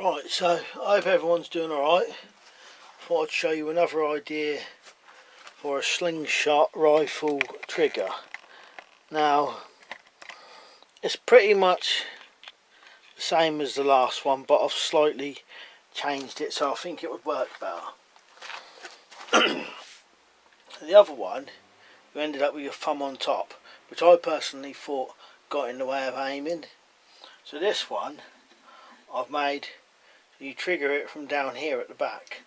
Right, so I hope everyone's doing alright. Thought I'd show you another idea for a slingshot rifle trigger. Now, it's pretty much the same as the last one, but I've slightly changed it so I think it would work better. The other one, you ended up with your thumb on top, which I personally thought got in the way of aiming. So this one, I've made, you trigger it from down here at the back,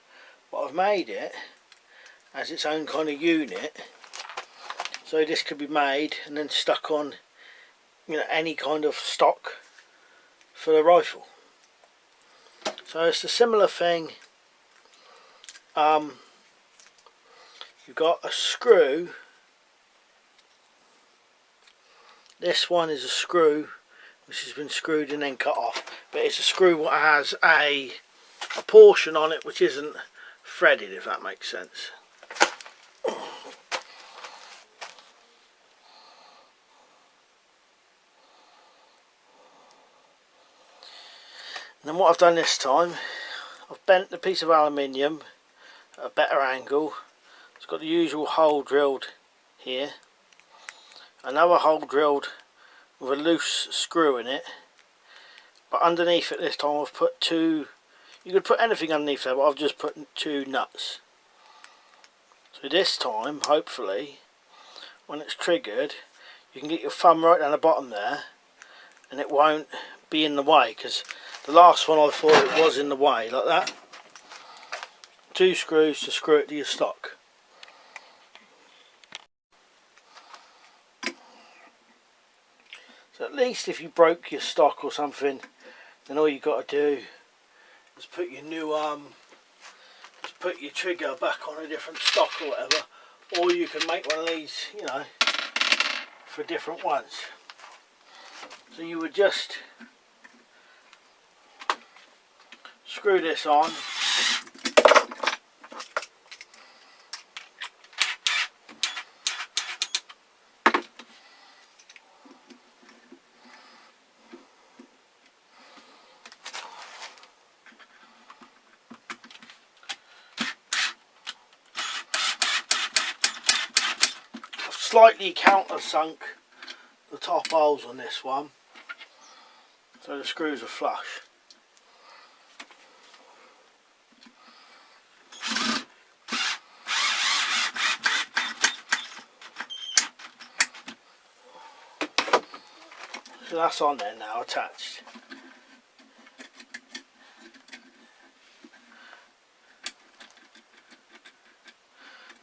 but I've made it as its own kind of unit, so this could be made and then stuck on, you know, any kind of stock for the rifle. So it's a similar thing. You've got a screw. This one is a screw which has been screwed and then cut off, but it's a screw that has a portion on it which isn't threaded, if that makes sense. And then what I've done this time, I've bent the piece of aluminium at a better angle. It's got the usual hole drilled here, another hole drilled with a loose screw in it, but underneath it this time I've put two, you could put anything underneath there, but I've just put two nuts. So this time, hopefully, when it's triggered, you can get your thumb right down the bottom there and it won't be in the way, because the last one I thought it was in the way, like that. Two screws to screw it to your stock. So at least if you broke your stock or something, then all you got to do is put your new just put your trigger back on a different stock or whatever, or you can make one of these, you know, for different ones. So you would just screw this on, slightly countersunk the top holes on this one so the screws are flush. So that's on there now, attached.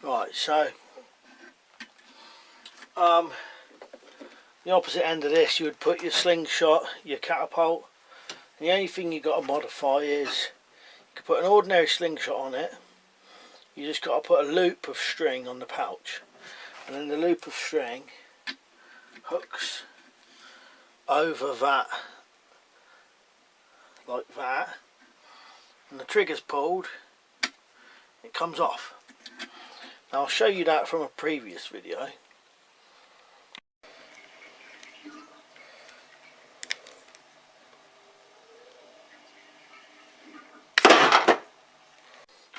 Right, so the opposite end of this, you would put your slingshot, your catapult, and the only thing you've got to modify is you can put an ordinary slingshot on it. You just got to put a loop of string on the pouch, and then the loop of string hooks over that, like that, and the trigger's pulled, it comes off. Now I'll show you that from a previous video.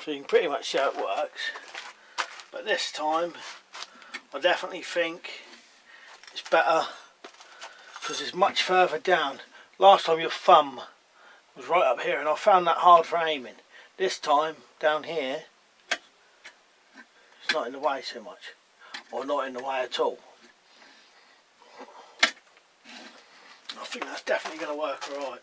So you can pretty much see how it works, but this time I definitely think it's better because it's much further down. Last time your thumb was right up here and I found that hard for aiming. This time down here it's not in the way so much, or not in the way at all. I think that's definitely going to work alright.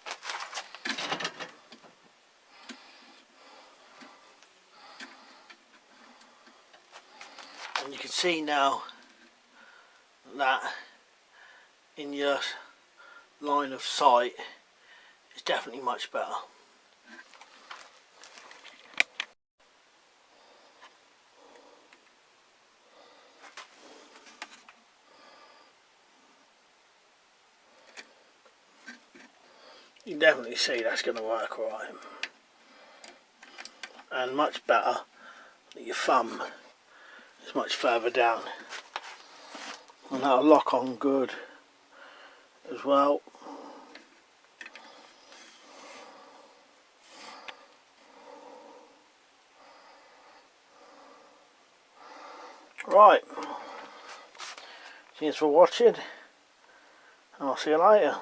And you can see now that in your line of sight it's definitely much better. You can definitely see that's going to work alright, and much better that your thumb is much further down, and that'll lock on good as well. Right, cheers for watching, and I'll see you later.